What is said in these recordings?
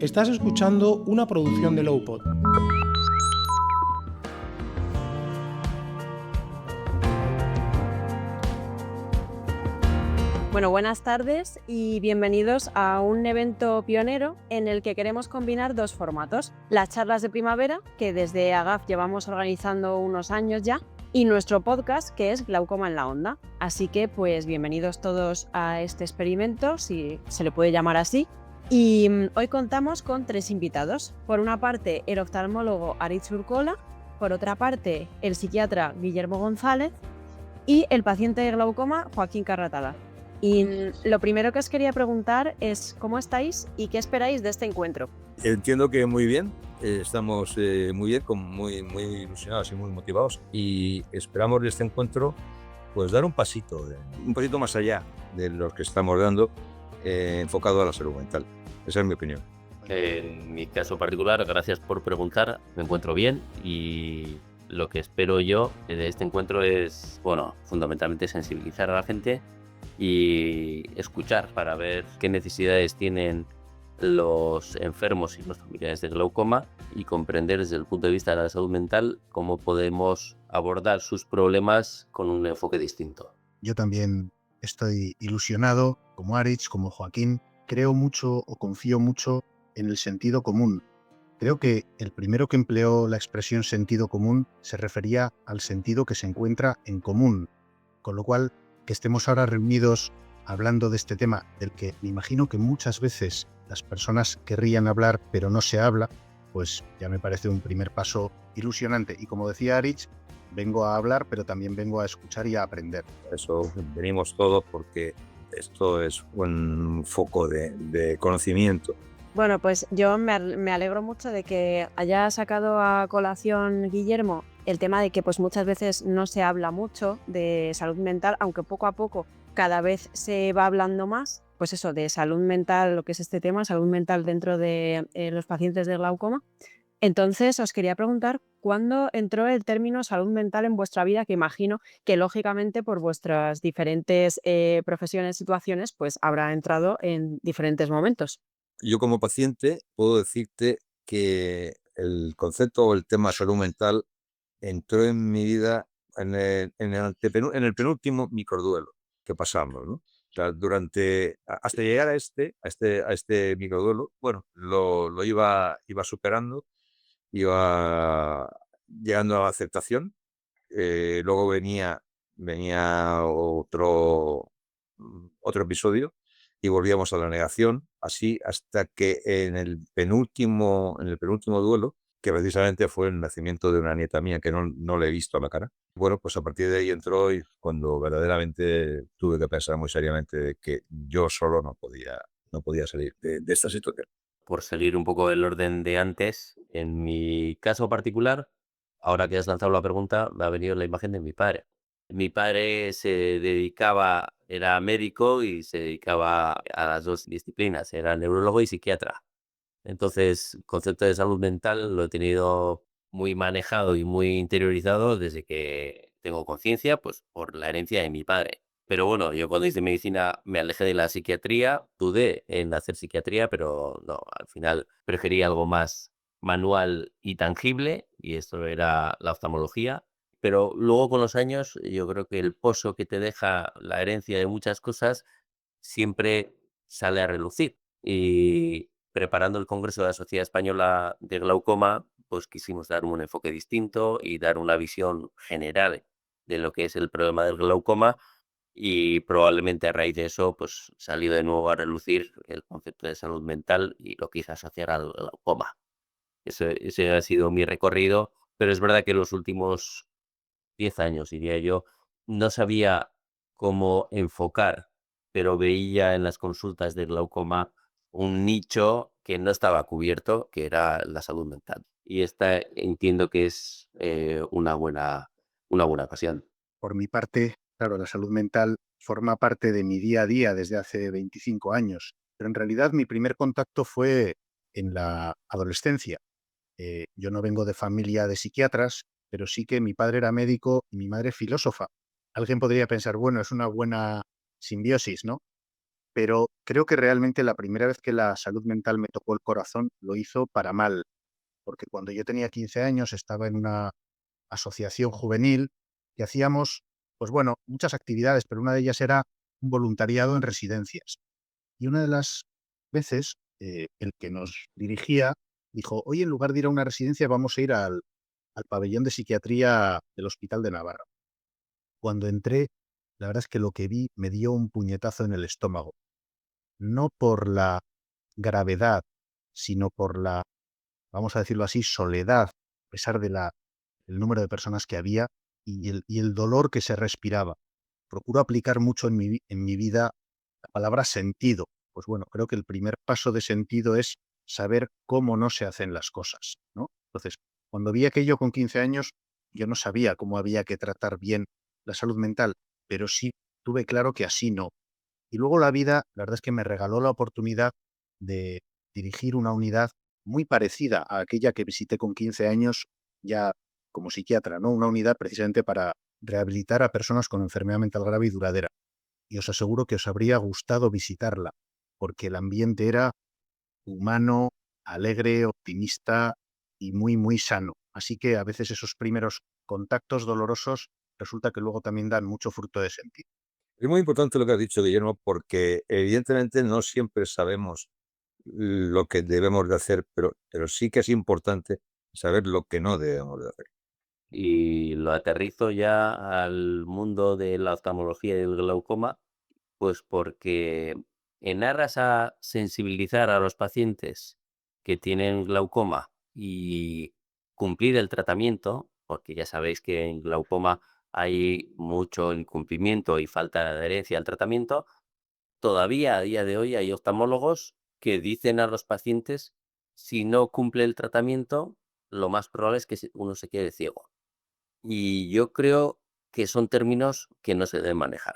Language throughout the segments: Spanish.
Estás escuchando una producción de Lowpod. Bueno, buenas tardes y bienvenidos a un evento pionero en el que queremos combinar dos formatos: las charlas de primavera, que desde AGAF llevamos organizando unos años ya, y nuestro podcast, que es Glaucoma en la Onda. Así que, pues, bienvenidos todos a este experimento, si se le puede llamar así. Y hoy contamos con tres invitados. Por una parte, el oftalmólogo Aritz Urkola, por otra parte, el psiquiatra Guillermo González y el paciente de glaucoma Joaquín Carratala. Y lo primero que os quería preguntar es ¿cómo estáis y qué esperáis de este encuentro? Entiendo que muy bien, estamos muy bien, muy ilusionados y muy motivados, y esperamos de este encuentro pues dar un pasito más allá de los que estamos dando, enfocado a la salud mental. Esa es mi opinión. En mi caso particular, gracias por preguntar, me encuentro bien y lo que espero yo de este encuentro es, fundamentalmente sensibilizar a la gente y escuchar para ver qué necesidades tienen los enfermos y los familiares de glaucoma y comprender desde el punto de vista de la salud mental cómo podemos abordar sus problemas con un enfoque distinto. Yo también estoy ilusionado, como Aritz, como Joaquín. Creo mucho o confío mucho en el sentido común. Creo que el primero que empleó la expresión sentido común se refería al sentido que se encuentra en común, con lo cual que estemos ahora reunidos hablando de este tema, del que me imagino que muchas veces las personas querrían hablar pero no se habla, pues ya me parece un primer paso ilusionante. Y como decía Aritz, vengo a hablar pero también vengo a escuchar y a aprender. Eso venimos todos porque esto es un foco de conocimiento. Bueno, pues yo me alegro mucho de que haya sacado a colación Guillermo el tema de que pues muchas veces no se habla mucho de salud mental, aunque poco a poco cada vez se va hablando más, pues eso, de salud mental, lo que es este tema, salud mental dentro de los pacientes de glaucoma. Entonces os quería preguntar, ¿cuándo entró el término salud mental en vuestra vida? Que imagino que lógicamente por vuestras diferentes profesiones, situaciones, pues habrá entrado en diferentes momentos. Yo como paciente puedo decirte que el concepto o el tema salud mental entró en mi vida en el penúltimo microduelo que pasamos, ¿no? O sea, hasta llegar a este microduelo, lo iba superando, iba llegando a la aceptación. Luego venía otro episodio y volvíamos a la negación, así hasta que en el penúltimo duelo, que precisamente fue el nacimiento de una nieta mía que no le he visto a la cara. Bueno, pues a partir de ahí entró, y cuando verdaderamente tuve que pensar muy seriamente de que yo solo no podía salir de esta situación. Por seguir un poco el orden de antes, en mi caso particular, ahora que has lanzado la pregunta, me ha venido la imagen de mi padre. Mi padre era médico y se dedicaba a las dos disciplinas, era neurólogo y psiquiatra. Entonces, el concepto de salud mental lo he tenido muy manejado y muy interiorizado desde que tengo conciencia, pues por la herencia de mi padre. Pero bueno, yo cuando hice medicina me alejé de la psiquiatría, dudé en hacer psiquiatría, pero no, al final preferí algo más manual y tangible, y esto era la oftalmología. Pero luego con los años, yo creo que el pozo que te deja la herencia de muchas cosas siempre sale a relucir. Y preparando el Congreso de la Sociedad Española de Glaucoma, pues quisimos dar un enfoque distinto y dar una visión general de lo que es el problema del glaucoma, y probablemente a raíz de eso pues salió de nuevo a relucir el concepto de salud mental y lo quise asociar al glaucoma. Ese ha sido mi recorrido, pero es verdad que los últimos 10 años, diría yo, no sabía cómo enfocar, pero veía en las consultas de glaucoma un nicho que no estaba cubierto, que era la salud mental. Y esta entiendo que es una buena ocasión. Por mi parte, claro, la salud mental forma parte de mi día a día desde hace 25 años, pero en realidad mi primer contacto fue en la adolescencia. Yo no vengo de familia de psiquiatras, pero sí que mi padre era médico y mi madre filósofa. Alguien podría pensar, bueno, es una buena simbiosis, ¿no? pero creo que realmente la primera vez que la salud mental me tocó el corazón lo hizo para mal, porque cuando yo tenía 15 años estaba en una asociación juvenil y hacíamos, pues bueno, muchas actividades, pero una de ellas era un voluntariado en residencias. Y una de las veces, el que nos dirigía dijo, hoy en lugar de ir a una residencia vamos a ir al pabellón de psiquiatría del Hospital de Navarra. Cuando entré, la verdad es que lo que vi me dio un puñetazo en el estómago, no por la gravedad, sino por la, vamos a decirlo así, soledad, a pesar de el número de personas que había y el dolor que se respiraba. Procuro aplicar mucho en mi vida la palabra sentido. Pues bueno, creo que el primer paso de sentido es saber cómo no se hacen las cosas, ¿no? Entonces, cuando vi aquello con 15 años, yo no sabía cómo había que tratar bien la salud mental, pero sí tuve claro que así no. Y luego la vida, la verdad es que me regaló la oportunidad de dirigir una unidad muy parecida a aquella que visité con 15 años ya como psiquiatra, ¿no? Una unidad precisamente para rehabilitar a personas con enfermedad mental grave y duradera. Y os aseguro que os habría gustado visitarla, porque el ambiente era humano, alegre, optimista y muy, muy sano. Así que a veces esos primeros contactos dolorosos resulta que luego también dan mucho fruto de sentido. Es muy importante lo que has dicho, Guillermo, porque evidentemente no siempre sabemos lo que debemos de hacer, pero sí que es importante saber lo que no debemos de hacer. Y lo aterrizo ya al mundo de la oftalmología y el glaucoma, pues porque en aras a sensibilizar a los pacientes que tienen glaucoma y cumplir el tratamiento, porque ya sabéis que en glaucoma hay mucho incumplimiento y falta de adherencia al tratamiento, todavía a día de hoy hay oftalmólogos que dicen a los pacientes, si no cumple el tratamiento, lo más probable es que uno se quede ciego. Y yo creo que son términos que no se deben manejar,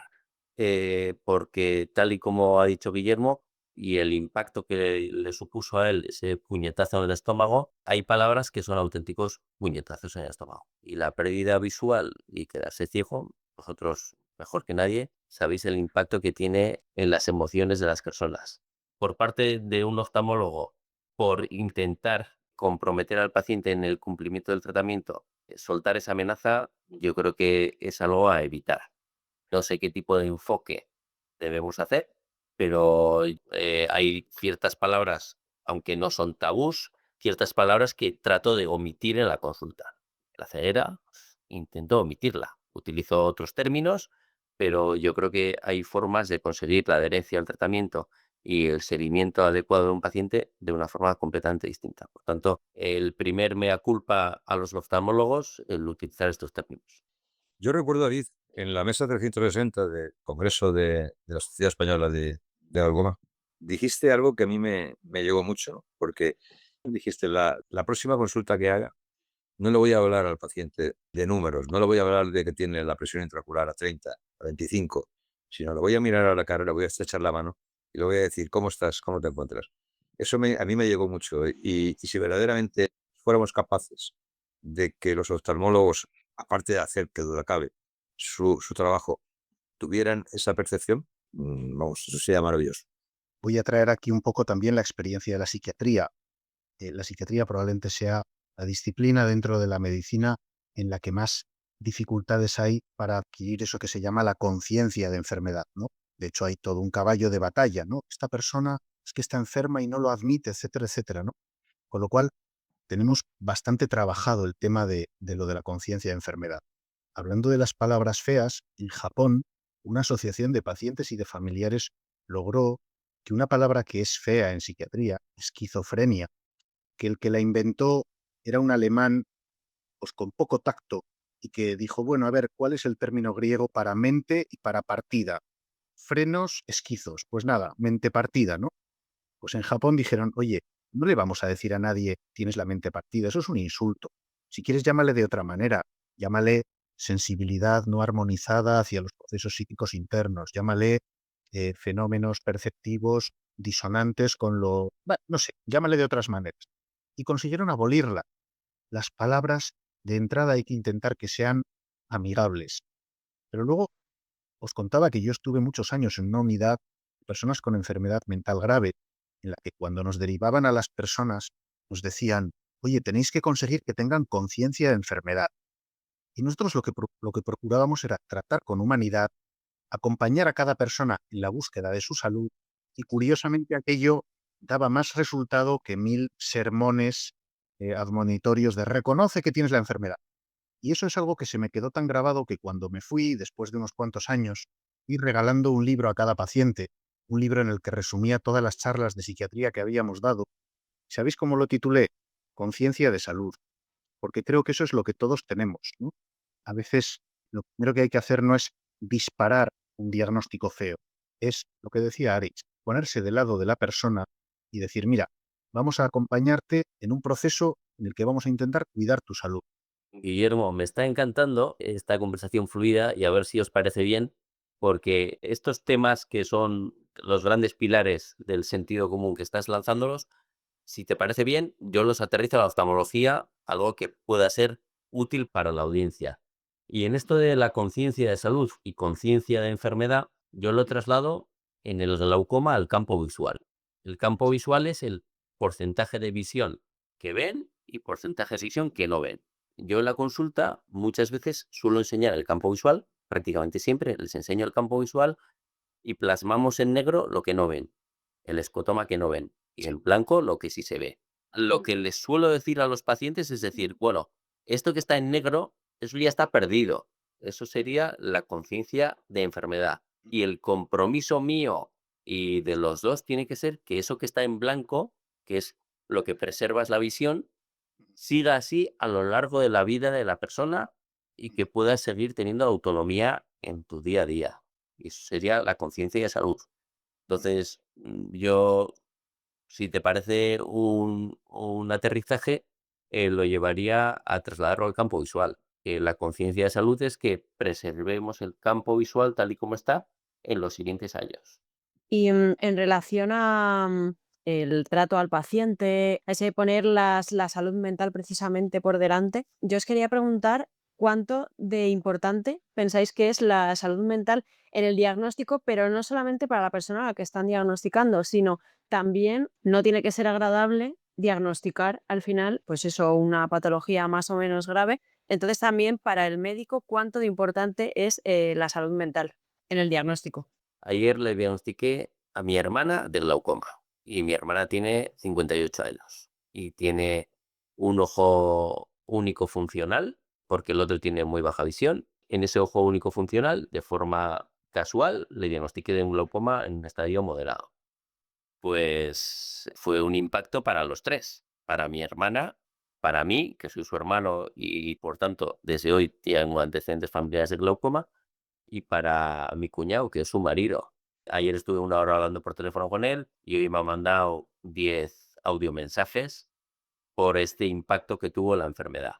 porque tal y como ha dicho Guillermo, y el impacto que le supuso a él ese puñetazo en el estómago, hay palabras que son auténticos puñetazos en el estómago. Y la pérdida visual y quedarse ciego, vosotros mejor que nadie sabéis el impacto que tiene en las emociones de las personas. Por parte de un oftalmólogo, por intentar comprometer al paciente en el cumplimiento del tratamiento, soltar esa amenaza, yo creo que es algo a evitar. No sé qué tipo de enfoque debemos hacer, pero hay ciertas palabras, aunque no son tabús, ciertas palabras que trato de omitir en la consulta. La ceguera, intento omitirla. Utilizo otros términos, pero yo creo que hay formas de conseguir la adherencia al tratamiento y el seguimiento adecuado de un paciente de una forma completamente distinta. Por tanto, el primer mea culpa a los oftalmólogos, el utilizar estos términos. Yo recuerdo, David, en la mesa 360 del Congreso de la Sociedad Española de Glaucoma, dijiste algo que a mí me llegó mucho, porque dijiste, la próxima consulta que haga, no le voy a hablar al paciente de números, no le voy a hablar de que tiene la presión intraocular a 30, a 25, sino le voy a mirar a la cara, le voy a estrechar la mano y le voy a decir, ¿cómo estás? ¿Cómo te encuentras? Eso a mí me llegó mucho. Y si verdaderamente fuéramos capaces de que los oftalmólogos, aparte de hacer que duda cabe su trabajo, tuvieran esa percepción, vamos, eso sería maravilloso. Voy a traer aquí un poco también la experiencia de la psiquiatría. La psiquiatría probablemente sea la disciplina dentro de la medicina en la que más dificultades hay para adquirir eso que se llama la conciencia de enfermedad, ¿no? De hecho, hay todo un caballo de batalla, ¿no? Esta persona es que está enferma y no lo admite, etcétera, etcétera, ¿no? Con lo cual, tenemos bastante trabajado el tema de lo de la conciencia de enfermedad. Hablando de las palabras feas, en Japón, una asociación de pacientes y de familiares logró que una palabra que es fea en psiquiatría, esquizofrenia, que el que la inventó era un alemán pues, con poco tacto y que dijo, bueno, a ver, ¿cuál es el término griego para mente y para partida? Frenos, esquizos. Pues nada, mente partida, ¿no? Pues en Japón dijeron, oye, no le vamos a decir a nadie tienes la mente partida, eso es un insulto. Si quieres, llámale de otra manera, llámale sensibilidad no armonizada hacia los procesos psíquicos internos, llámale fenómenos perceptivos disonantes con lo... Bueno, no sé, llámale de otras maneras. Y consiguieron abolirla. Las palabras de entrada hay que intentar que sean amigables. Pero luego os contaba que yo estuve muchos años en una unidad personas con enfermedad mental grave, en la que cuando nos derivaban a las personas nos decían, oye, tenéis que conseguir que tengan conciencia de enfermedad. Y nosotros lo que procurábamos era tratar con humanidad, acompañar a cada persona en la búsqueda de su salud, y curiosamente aquello daba más resultado que 1000 sermones admonitorios de reconoce que tienes la enfermedad. Y eso es algo que se me quedó tan grabado que cuando me fui, después de unos cuantos años, fui regalando un libro a cada paciente, un libro en el que resumía todas las charlas de psiquiatría que habíamos dado. ¿Sabéis cómo lo titulé? Conciencia de salud, porque creo que eso es lo que todos tenemos, ¿no? A veces lo primero que hay que hacer no es disparar un diagnóstico feo, es lo que decía Aritz, ponerse del lado de la persona y decir, mira, vamos a acompañarte en un proceso en el que vamos a intentar cuidar tu salud. Guillermo, me está encantando esta conversación fluida y a ver si os parece bien, porque estos temas que son los grandes pilares del sentido común que estás lanzándolos, si te parece bien, yo los aterrizo a la oftalmología, algo que pueda ser útil para la audiencia. Y en esto de la conciencia de salud y conciencia de enfermedad, yo lo traslado en el glaucoma al campo visual. El campo visual es el porcentaje de visión que ven y porcentaje de visión que no ven. Yo en la consulta muchas veces suelo enseñar el campo visual, prácticamente siempre les enseño el campo visual y plasmamos en negro lo que no ven, el escotoma que no ven, y en blanco lo que sí se ve. Lo que les suelo decir a los pacientes es decir, bueno, esto que está en negro, eso ya está perdido. Eso sería la conciencia de enfermedad. Y el compromiso mío y de los dos tiene que ser que eso que está en blanco, que es lo que preserva es la visión, siga así a lo largo de la vida de la persona y que puedas seguir teniendo autonomía en tu día a día. Y eso sería la conciencia de salud. Entonces, yo, si te parece un aterrizaje, lo llevaría a trasladarlo al campo visual. La conciencia de salud es que preservemos el campo visual tal y como está en los siguientes años. Y en relación a el trato al paciente, a ese poner la salud mental precisamente por delante, yo os quería preguntar cuánto de importante pensáis que es la salud mental en el diagnóstico, pero no solamente para la persona a la que están diagnosticando, sino también no tiene que ser agradable diagnosticar al final, pues eso, una patología más o menos grave. Entonces también para el médico, cuánto de importante es la salud mental en el diagnóstico. Ayer le diagnostiqué a mi hermana de glaucoma y mi hermana tiene 58 años y tiene un ojo único funcional porque el otro tiene muy baja visión. En ese ojo único funcional, de forma casual, le diagnostiqué de un glaucoma en un estadio moderado. Pues fue un impacto para los tres, para mi hermana, para mí, que soy su hermano y por tanto desde hoy tengo antecedentes familiares de glaucoma, y para mi cuñado, que es su marido. Ayer estuve 1 hora hablando por teléfono con él y hoy me ha mandado 10 audiomensajes por este impacto que tuvo la enfermedad.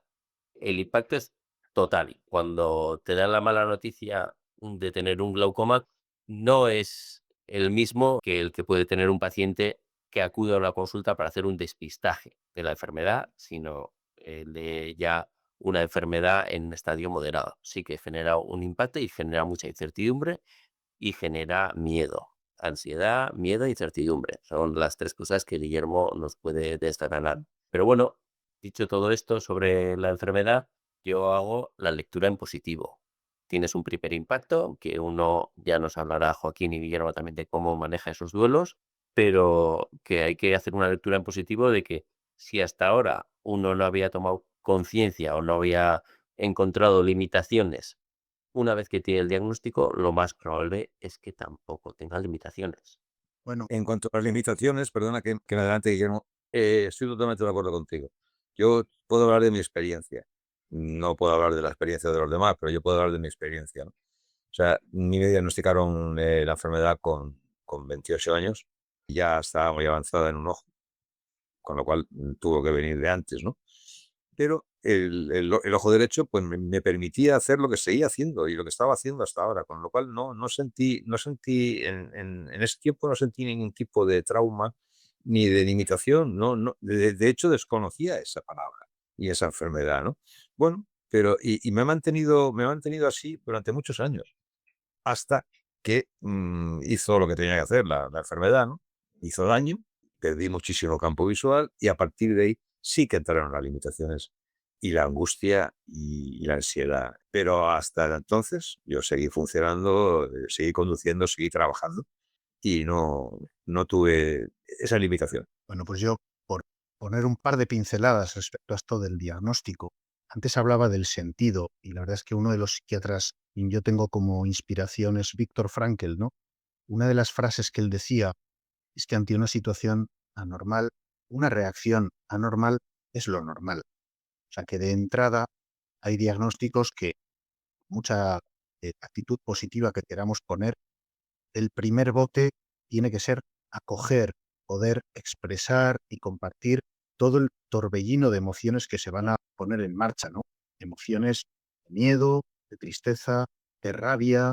El impacto es total. Cuando te dan la mala noticia de tener un glaucoma, no es el mismo que el que puede tener un paciente que acude a una consulta para hacer un despistaje de la enfermedad, sino el de ya una enfermedad en un estadio moderado. Sí que genera un impacto y genera mucha incertidumbre y genera miedo. Ansiedad, miedo e incertidumbre. Son las tres cosas que Guillermo nos puede desgranar. Pero bueno, dicho todo esto sobre la enfermedad, yo hago la lectura en positivo. Tienes un primer impacto, que uno ya nos hablará Joaquín y Guillermo también de cómo maneja esos duelos, pero que hay que hacer una lectura en positivo de que si hasta ahora uno no había tomado conciencia o no había encontrado limitaciones, una vez que tiene el diagnóstico, lo más probable es que tampoco tenga limitaciones. Bueno, En cuanto a las limitaciones, perdona que me adelante, Guillermo, estoy totalmente de acuerdo contigo. Yo puedo hablar de mi experiencia. No puedo hablar de la experiencia de los demás, pero yo puedo hablar de mi experiencia, ¿no? O sea, a mí me diagnosticaron la enfermedad con 28 años. Ya estaba muy avanzada en un ojo, con lo cual tuvo que venir de antes, ¿no? Pero el ojo derecho pues me permitía hacer lo que seguía haciendo y lo que estaba haciendo hasta ahora, con lo cual no sentí en ese tiempo no sentí ningún tipo de trauma ni de limitación, de hecho desconocía esa palabra y esa enfermedad, ¿no? Bueno, pero y me he mantenido así durante muchos años, hasta que hizo lo que tenía que hacer la enfermedad, ¿no? Hizo daño, perdí muchísimo campo visual y a partir de ahí sí que entraron las limitaciones y la angustia y la ansiedad. Pero hasta entonces yo seguí funcionando, seguí conduciendo, seguí trabajando y no tuve esa limitación. Bueno, pues yo, por poner un par de pinceladas respecto a esto del diagnóstico, antes hablaba del sentido, y la verdad es que uno de los psiquiatras que yo tengo como inspiración es Viktor Frankl, ¿no? Una de las frases que él decía es que ante una situación anormal, una reacción anormal es lo normal. O sea que de entrada hay diagnósticos que mucha actitud positiva que queramos poner, el primer bote tiene que ser acoger, poder expresar y compartir todo el torbellino de emociones que se van a poner en marcha, ¿no? Emociones de miedo, de tristeza, de rabia,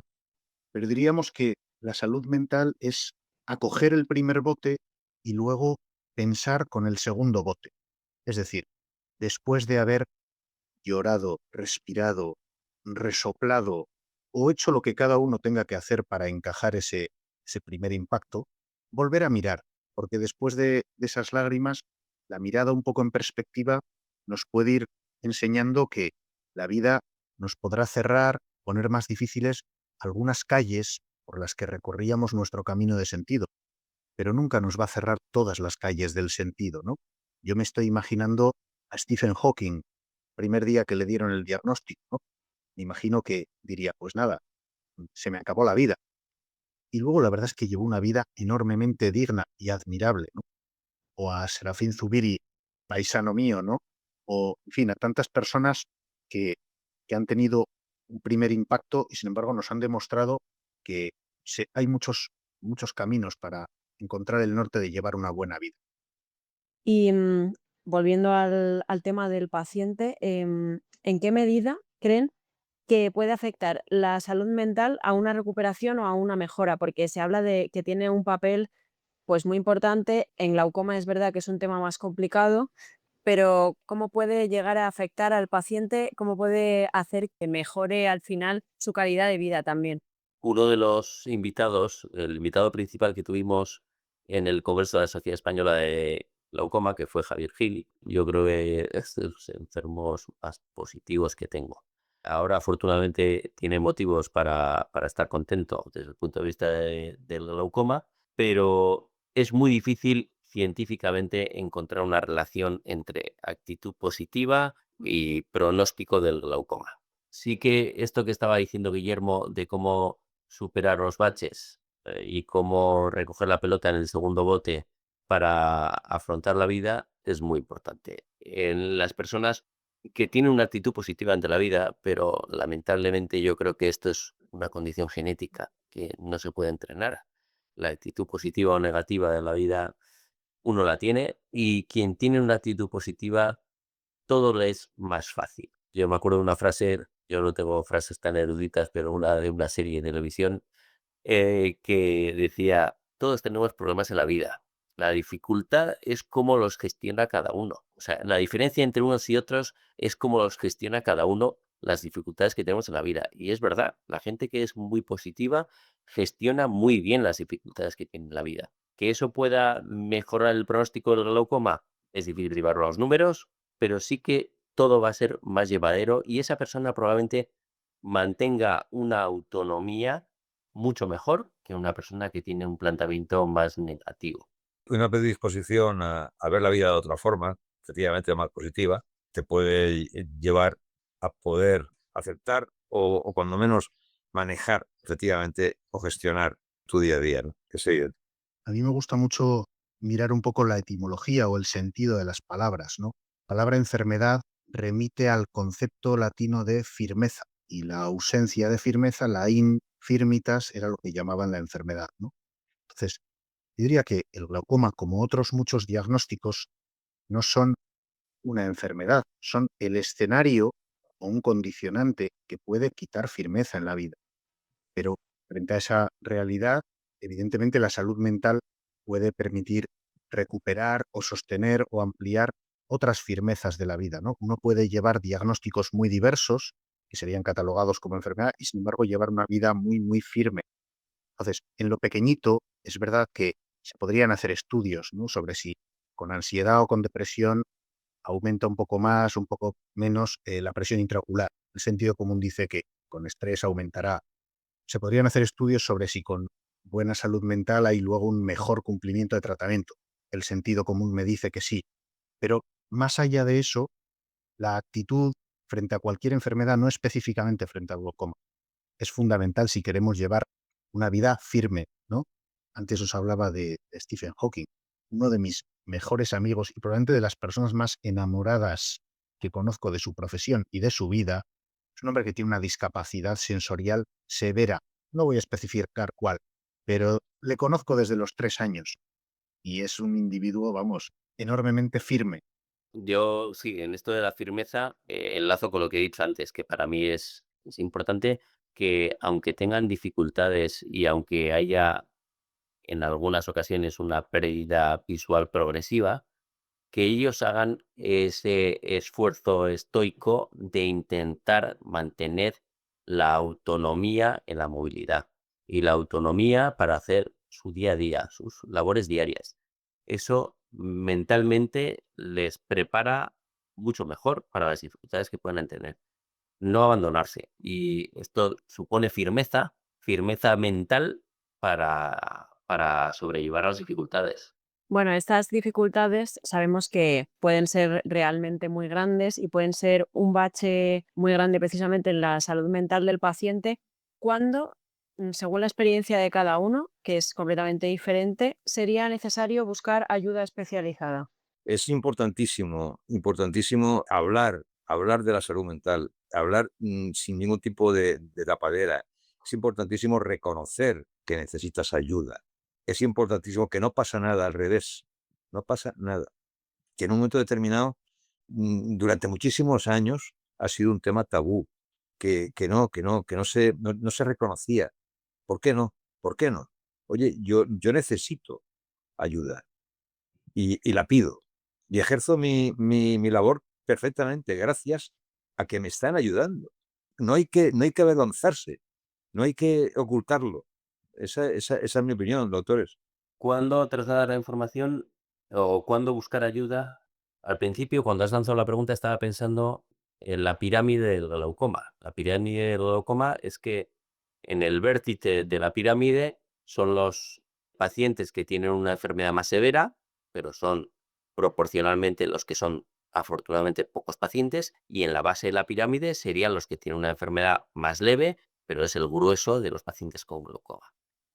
pero diríamos que la salud mental es acoger el primer bote y luego pensar con el segundo bote. Es decir, después de haber llorado, respirado, resoplado o hecho lo que cada uno tenga que hacer para encajar ese primer impacto, volver a mirar, porque después de esas lágrimas, la mirada un poco en perspectiva nos puede ir enseñando que la vida nos podrá cerrar, poner más difíciles algunas calles por las que recorríamos nuestro camino de sentido, pero nunca nos va a cerrar todas las calles del sentido, ¿no? Yo me estoy imaginando a Stephen Hawking, primer día que le dieron el diagnóstico, ¿no? Me imagino que diría, pues nada, se me acabó la vida. Y luego la verdad es que llevó una vida enormemente digna y admirable, ¿no? O a Serafín Zubiri, paisano mío, ¿no? O, en fin, a tantas personas que, que han tenido un primer impacto y sin embargo nos han demostrado que hay muchos caminos para encontrar el norte de llevar una buena vida. Y volviendo al tema del paciente, ¿en qué medida creen que puede afectar la salud mental a una recuperación o a una mejora? Porque se habla de que tiene un papel pues muy importante. En glaucoma es verdad que es un tema más complicado, pero ¿cómo puede llegar a afectar al paciente? ¿Cómo puede hacer que mejore al final su calidad de vida también? Uno de los invitados, el invitado principal que tuvimos en el Congreso de la Sociedad Española de Glaucoma, que fue Javier Gil, yo creo que es de los enfermos más positivos que tengo. Ahora, afortunadamente, tiene motivos para estar contento desde el punto de vista del glaucoma, pero es muy difícil científicamente encontrar una relación entre actitud positiva y pronóstico del glaucoma. Sí que esto que estaba diciendo Guillermo de cómo superar los baches y cómo recoger la pelota en el segundo bote para afrontar la vida es muy importante. En las personas que tienen una actitud positiva ante la vida, pero lamentablemente yo creo que esto es una condición genética que no se puede entrenar. La actitud positiva o negativa de la vida uno la tiene y quien tiene una actitud positiva todo le es más fácil. Yo me acuerdo de una frase, yo no tengo frases tan eruditas, pero una de una serie de televisión que decía, todos tenemos problemas en la vida. La dificultad es cómo los gestiona cada uno. O sea, la diferencia entre unos y otros es cómo los gestiona cada uno las dificultades que tenemos en la vida. Y es verdad, la gente que es muy positiva gestiona muy bien las dificultades que tiene en la vida. Que eso pueda mejorar el pronóstico del glaucoma, es difícil llevarlo a los números, pero sí que todo va a ser más llevadero y esa persona probablemente mantenga una autonomía mucho mejor que una persona que tiene un planteamiento más negativo. Una predisposición a ver la vida de otra forma, efectivamente más positiva, te puede llevar a poder aceptar o cuando menos manejar efectivamente o gestionar tu día a día, ¿no? Que sí, A mí me gusta mucho mirar un poco la etimología o el sentido de las palabras, ¿no? La palabra enfermedad remite al concepto latino de firmeza y la ausencia de firmeza, la infirmitas, era lo que llamaban la enfermedad, ¿no? Entonces, yo diría que el glaucoma, como otros muchos diagnósticos, no son una enfermedad, son el escenario o un condicionante que puede quitar firmeza en la vida. Pero frente a esa realidad, evidentemente la salud mental puede permitir recuperar o sostener o ampliar otras firmezas de la vida, ¿no? Uno puede llevar diagnósticos muy diversos, que serían catalogados como enfermedad, y sin embargo llevar una vida muy, muy firme. Entonces, en lo pequeñito, es verdad que se podrían hacer estudios, ¿no?, sobre si con ansiedad o con depresión aumenta un poco más, un poco menos la presión intraocular. El sentido común dice que con estrés aumentará. Se podrían hacer estudios sobre si con buena salud mental hay luego un mejor cumplimiento de tratamiento. El sentido común me dice que sí. Pero más allá de eso, la actitud frente a cualquier enfermedad, no específicamente frente al glaucoma, es fundamental si queremos llevar una vida firme, ¿no? Antes os hablaba de Stephen Hawking, uno de mis mejores amigos y probablemente de las personas más enamoradas que conozco de su profesión y de su vida. Es un hombre que tiene una discapacidad sensorial severa. No voy a especificar cuál, pero le conozco desde los 3 años y es un individuo, vamos, enormemente firme. Yo sí, en esto de la firmeza, enlazo con lo que he dicho antes, que para mí es importante que aunque tengan dificultades y aunque haya en algunas ocasiones una pérdida visual progresiva, que ellos hagan ese esfuerzo estoico de intentar mantener la autonomía en la movilidad y la autonomía para hacer su día a día, sus labores diarias. Eso mentalmente les prepara mucho mejor para las dificultades que puedan tener. No abandonarse. Y esto supone firmeza, firmeza mental para sobrellevar las dificultades. Bueno, estas dificultades sabemos que pueden ser realmente muy grandes y pueden ser un bache muy grande precisamente en la salud mental del paciente cuando, según la experiencia de cada uno, que es completamente diferente, sería necesario buscar ayuda especializada. Es importantísimo, importantísimo hablar de la salud mental, hablar sin ningún tipo de tapadera. Es importantísimo reconocer que necesitas ayuda. Es importantísimo que no pasa nada, al revés, no pasa nada. Que en un momento determinado, durante muchísimos años, ha sido un tema tabú, que no se reconocía. ¿Por qué no? ¿Por qué no? Oye, yo necesito ayuda y la pido. Y ejerzo mi labor perfectamente gracias a que me están ayudando. No hay que avergonzarse, no hay que ocultarlo. Esa es mi opinión, doctores. ¿Cuándo trasladar la información o cuándo buscar ayuda? Al principio, cuando has lanzado la pregunta, estaba pensando en la pirámide del glaucoma. La pirámide del glaucoma es que en el vértice de la pirámide son los pacientes que tienen una enfermedad más severa, pero son proporcionalmente los que son afortunadamente pocos pacientes, y en la base de la pirámide serían los que tienen una enfermedad más leve, pero es el grueso de los pacientes con glaucoma.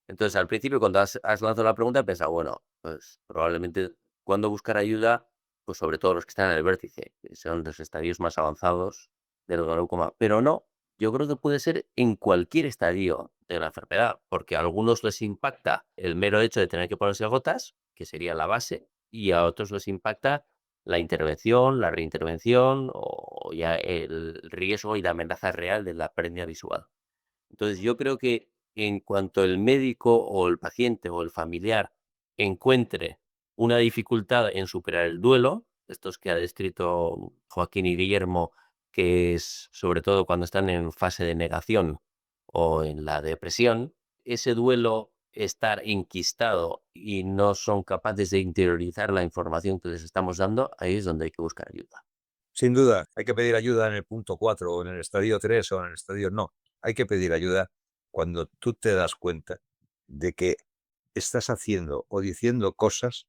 Entonces, al principio, cuando has lanzado la pregunta, he pensado, bueno, pues probablemente cuando buscar ayuda, pues sobre todo los que están en el vértice, que son los estadios más avanzados del glaucoma. Pero no, yo creo que puede ser en cualquier estadio de la enfermedad, porque a algunos les impacta el mero hecho de tener que ponerse gotas, que sería la base, y a otros les impacta la intervención, la reintervención o ya el riesgo y la amenaza real de la pérdida visual. Entonces, yo creo que en cuanto el médico o el paciente o el familiar encuentre una dificultad en superar el duelo, estos que ha descrito Joaquín y Guillermo, que es sobre todo cuando están en fase de negación o en la depresión, ese duelo estar enquistado y no son capaces de interiorizar la información que les estamos dando, ahí es donde hay que buscar ayuda. Sin duda, hay que pedir ayuda en el punto 4 o en el estadio 3 o en el estadio no. Hay que pedir ayuda cuando tú te das cuenta de que estás haciendo o diciendo cosas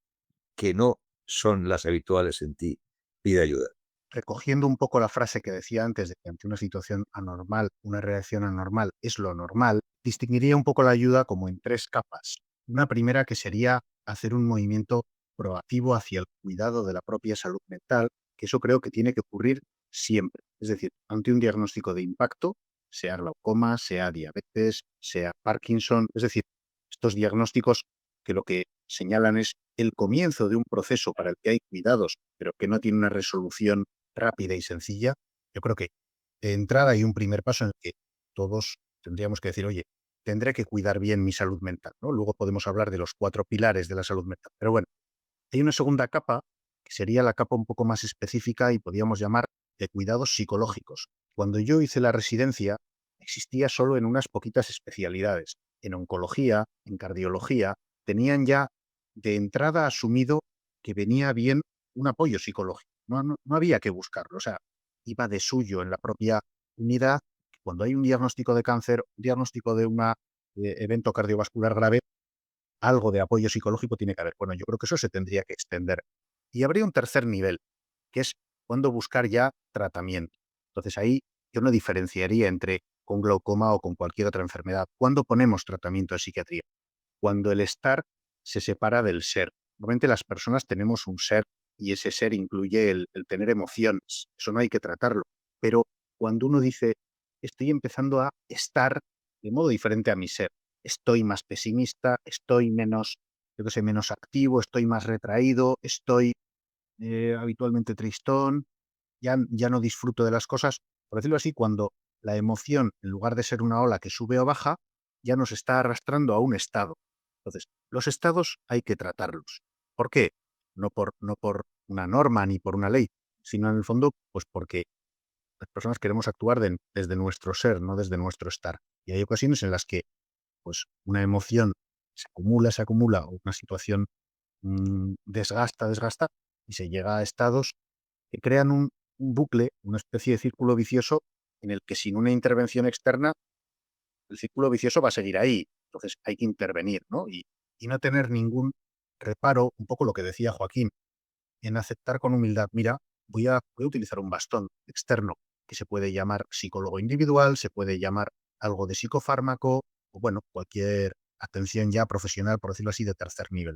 que no son las habituales en ti. Pide ayuda. Recogiendo un poco la frase que decía antes de que ante una situación anormal, una reacción anormal es lo normal, distinguiría un poco la ayuda como en 3 capas. Una primera que sería hacer un movimiento proactivo hacia el cuidado de la propia salud mental, que eso creo que tiene que ocurrir siempre. Es decir, ante un diagnóstico de impacto, sea glaucoma, sea diabetes, sea Parkinson, es decir, estos diagnósticos que lo que señalan es el comienzo de un proceso para el que hay cuidados, pero que no tiene una resolución rápida y sencilla. Yo creo que de entrada hay un primer paso en el que todos tendríamos que decir, oye, tendré que cuidar bien mi salud mental, ¿no? Luego podemos hablar de los 4 pilares de la salud mental. Pero bueno, hay una segunda capa, que sería la capa un poco más específica y podríamos llamar de cuidados psicológicos. Cuando yo hice la residencia, existía solo en unas poquitas especialidades. en oncología, en cardiología, tenían ya de entrada asumido que venía bien un apoyo psicológico. No había que buscarlo, o sea, iba de suyo en la propia unidad. Cuando hay un diagnóstico de cáncer, un diagnóstico de un evento cardiovascular grave, algo de apoyo psicológico tiene que haber. Bueno, yo creo que eso se tendría que extender. Y habría un tercer nivel, que es cuando buscar ya tratamiento. Entonces ahí yo no diferenciaría entre con glaucoma o con cualquier otra enfermedad. ¿Cuándo ponemos tratamiento de psiquiatría? Cuando el estar se separa del ser. Normalmente las personas tenemos un ser y ese ser incluye el tener emociones. Eso no hay que tratarlo. Pero cuando uno dice, estoy empezando a estar de modo diferente a mi ser, estoy más pesimista, estoy menos, yo que sé, menos activo, estoy más retraído, estoy habitualmente tristón, ya no disfruto de las cosas, por decirlo así, cuando la emoción, en lugar de ser una ola que sube o baja, ya nos está arrastrando a un estado. Entonces, los estados hay que tratarlos. ¿Por qué? No por una norma ni por una ley, sino en el fondo, pues porque las personas queremos actuar desde nuestro ser, no desde nuestro estar. Y hay ocasiones en las que pues, una emoción se acumula, o una situación desgasta, y se llega a estados que crean un bucle, una especie de círculo vicioso en el que sin una intervención externa, el círculo vicioso va a seguir ahí. Entonces hay que intervenir, ¿no? Y no tener ningún reparo, un poco lo que decía Joaquín, en aceptar con humildad, mira, voy a utilizar un bastón externo que se puede llamar psicólogo individual, se puede llamar algo de psicofármaco, o bueno, cualquier atención ya profesional, por decirlo así, de tercer nivel.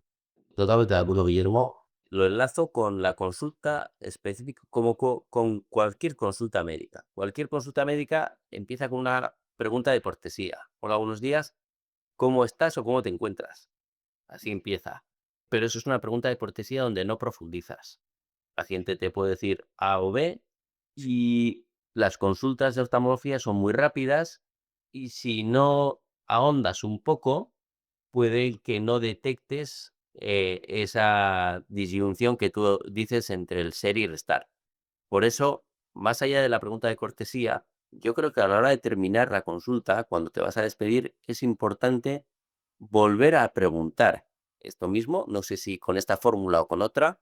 Totalmente de acuerdo, Guillermo. Lo enlazo con la consulta específica, como con cualquier consulta médica. Cualquier consulta médica empieza con una pregunta de cortesía. Hola, buenos días. ¿Cómo estás o cómo te encuentras? Así empieza. Pero eso es una pregunta de cortesía donde no profundizas. El paciente te puede decir A o B y las consultas de oftalmología son muy rápidas y si no ahondas un poco, puede que no detectes esa disyunción que tú dices entre el ser y el estar. Por eso, más allá de la pregunta de cortesía, yo creo que a la hora de terminar la consulta, cuando te vas a despedir, es importante volver a preguntar esto mismo, no sé si con esta fórmula o con otra,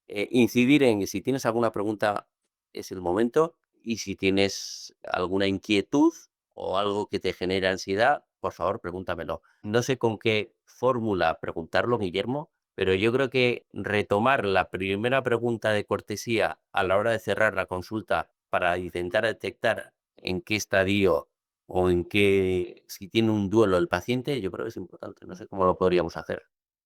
incidir en que si tienes alguna pregunta es el momento y si tienes alguna inquietud o algo que te genere ansiedad, por favor, pregúntamelo. No sé con qué fórmula preguntarlo, Guillermo, pero yo creo que retomar la primera pregunta de cortesía a la hora de cerrar la consulta para intentar detectar en qué estadio o en qué, si tiene un duelo el paciente, yo creo que es importante. No sé cómo lo podríamos hacer.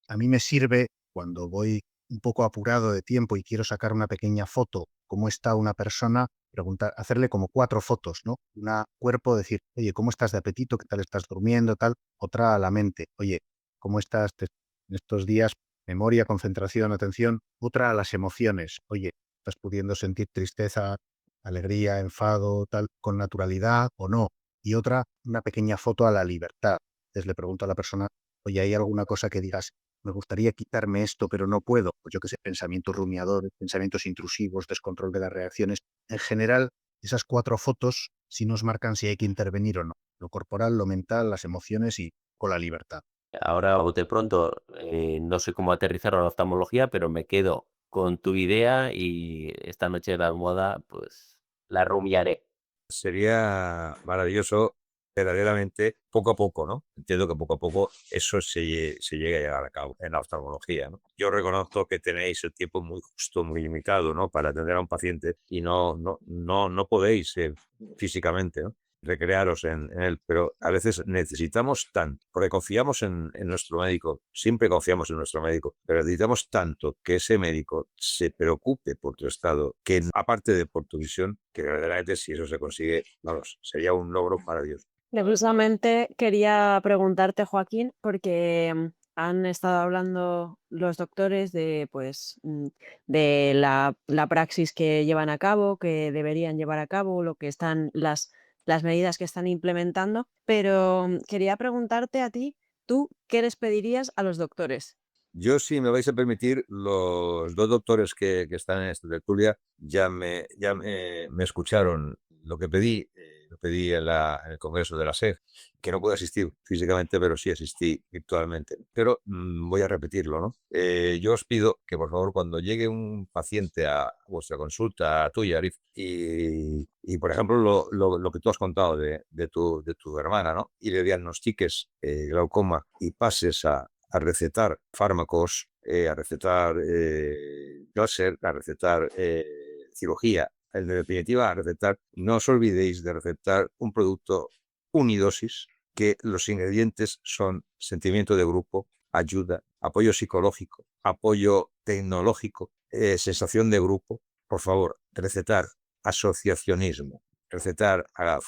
A mí me sirve cuando voy un poco apurado de tiempo y quiero sacar una pequeña foto, cómo está una persona, preguntar, hacerle como 4 fotos, ¿no? Una cuerpo, decir, oye, ¿cómo estás de apetito? ¿Qué tal estás durmiendo? Tal. Otra a la mente, oye, ¿cómo estás en estos días? Memoria, concentración, atención. Otra a las emociones, oye, ¿estás pudiendo sentir tristeza, alegría, enfado, tal, con naturalidad o no? Y otra, una pequeña foto a la libertad. Entonces le pregunto a la persona, oye, ¿hay alguna cosa que digas? Me gustaría quitarme esto, pero no puedo. Pues yo qué sé, pensamientos rumiadores, pensamientos intrusivos, descontrol de las reacciones. En general, esas 4 fotos sí nos marcan si hay que intervenir o no. Lo corporal, lo mental, las emociones y con la libertad. Ahora, bote pronto, no sé cómo aterrizar a la oftalmología, pero me quedo con tu idea y esta noche de la almohada, pues la rumiaré. Sería maravilloso, verdaderamente, poco a poco, ¿no? Entiendo que poco a poco eso se llegue a llevar a cabo en la oftalmología, ¿no? Yo reconozco que tenéis el tiempo muy justo, muy limitado, ¿no? Para atender a un paciente y no podéis físicamente, ¿no? Recrearos en él, pero a veces necesitamos tanto, porque confiamos en nuestro médico, siempre confiamos en nuestro médico, pero necesitamos tanto que ese médico se preocupe por tu estado, que aparte de por tu visión, que verdaderamente si eso se consigue, vamos, sería un logro maravilloso. Precisamente quería preguntarte, Joaquín, porque han estado hablando los doctores de, pues, de la praxis que llevan a cabo, que deberían llevar a cabo, lo que están, las medidas que están implementando, pero quería preguntarte a ti, ¿tú qué les pedirías a los doctores? Yo, si me vais a permitir, los 2 doctores que están en esta tertulia me escucharon lo que pedí. lo pedí en el congreso de la SEG, que no pude asistir físicamente, pero sí asistí virtualmente. Pero voy a repetirlo, ¿no? Yo os pido que, por favor, cuando llegue un paciente a vuestra consulta, a tuya, Arif, y por ejemplo, lo que tú has contado de tu hermana, ¿no? Y le diagnostiques glaucoma y pases a recetar fármacos, a recetar láser, a recetar cirugía, en definitiva, a recetar, no os olvidéis de recetar un producto unidosis, que los ingredientes son sentimiento de grupo, ayuda, apoyo psicológico, apoyo tecnológico, sensación de grupo. Por favor, recetar asociacionismo, recetar AGAF.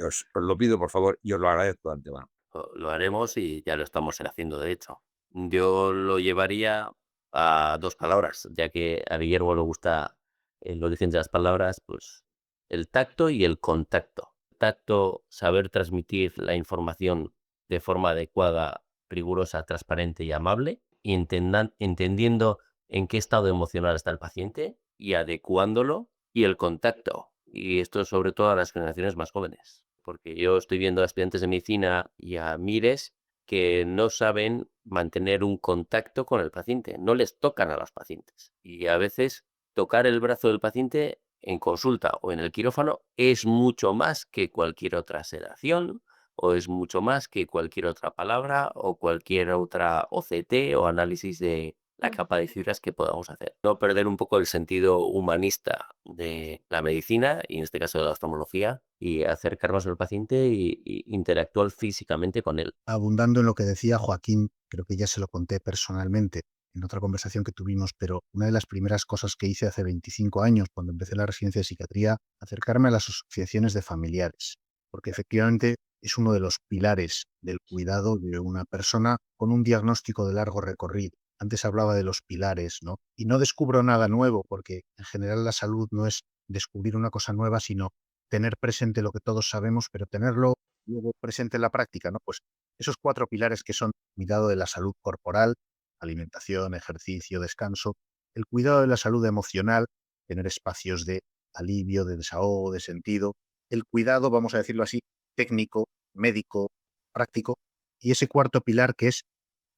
Os lo pido, por favor, y os lo agradezco de antemano. Lo haremos y ya lo estamos haciendo, de hecho. Yo lo llevaría a 2 palabras, ya que a Guillermo le gusta el origen de las palabras, pues el tacto y el contacto. Tacto, saber transmitir la información de forma adecuada, rigurosa, transparente y amable, y entendiendo en qué estado emocional está el paciente y adecuándolo. Y el contacto, y esto sobre todo a las generaciones más jóvenes, porque yo estoy viendo a estudiantes de medicina y a MIRES que no saben mantener un contacto con el paciente, no les tocan a los pacientes. Y a veces tocar el brazo del paciente en consulta o en el quirófano es mucho más que cualquier otra sedación, o es mucho más que cualquier otra palabra o cualquier otra OCT o análisis de la capa de fibras que podamos hacer. No perder un poco el sentido humanista de la medicina, y en este caso de la oftalmología, y acercarnos al paciente y interactuar físicamente con él. Abundando en lo que decía Joaquín, creo que ya se lo conté personalmente en otra conversación que tuvimos, pero una de las primeras cosas que hice hace 25 años, cuando empecé la residencia de psiquiatría, acercarme a las asociaciones de familiares, porque efectivamente es uno de los pilares del cuidado de una persona con un diagnóstico de largo recorrido. Antes hablaba de los pilares, ¿no? Y no descubro nada nuevo, porque en general la salud no es descubrir una cosa nueva, sino tener presente lo que todos sabemos, pero tenerlo luego presente en la práctica, ¿no? Pues esos 4 pilares que son cuidado de la salud corporal, alimentación, ejercicio, descanso, el cuidado de la salud emocional, tener espacios de alivio, de desahogo, de sentido, el cuidado, vamos a decirlo así, técnico, médico, práctico, y ese 4º pilar que es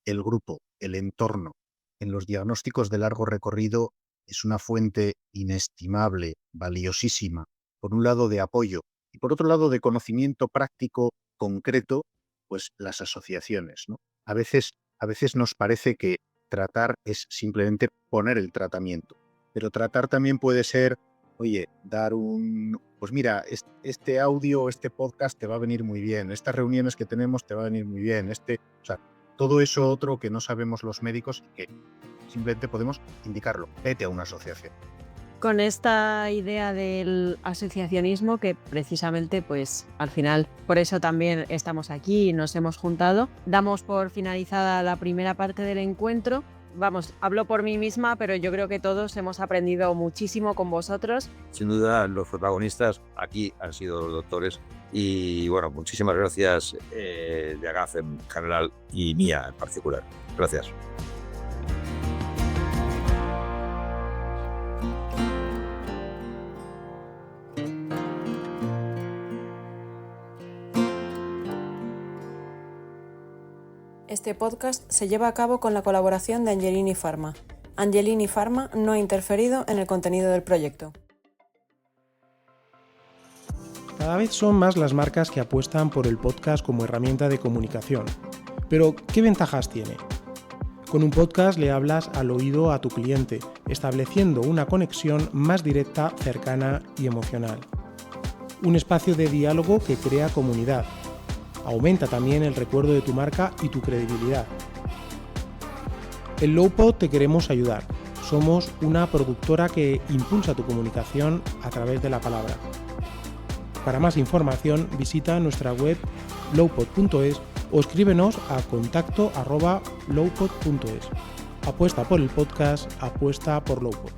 el grupo, el entorno. En los diagnósticos de largo recorrido es una fuente inestimable, valiosísima, por un lado de apoyo y por otro lado de conocimiento práctico concreto, pues las asociaciones, ¿no? A veces nos parece que tratar es simplemente poner el tratamiento, pero tratar también puede ser, oye, dar pues mira, este audio, este podcast te va a venir muy bien, estas reuniones que tenemos te va a venir muy bien, o sea, todo eso otro que no sabemos los médicos y que simplemente podemos indicarlo. Vete a una asociación. Con esta idea del asociacionismo, que precisamente, pues al final, por eso también estamos aquí y nos hemos juntado, damos por finalizada la primera parte del encuentro. Vamos, hablo por mí misma, pero yo creo que todos hemos aprendido muchísimo con vosotros. Sin duda, los protagonistas aquí han sido los doctores. Y bueno, muchísimas gracias de AGAF en general y mía en particular. Gracias. Este podcast se lleva a cabo con la colaboración de Angelini Pharma. Angelini Pharma no ha interferido en el contenido del proyecto. Cada vez son más las marcas que apuestan por el podcast como herramienta de comunicación. Pero, ¿qué ventajas tiene? Con un podcast le hablas al oído a tu cliente, estableciendo una conexión más directa, cercana y emocional. Un espacio de diálogo que crea comunidad. Aumenta también el recuerdo de tu marca y tu credibilidad. En Lowpod te queremos ayudar. Somos una productora que impulsa tu comunicación a través de la palabra. Para más información visita nuestra web lowpod.es o escríbenos a contacto@lowpod.es. Apuesta por el podcast, apuesta por Lowpod.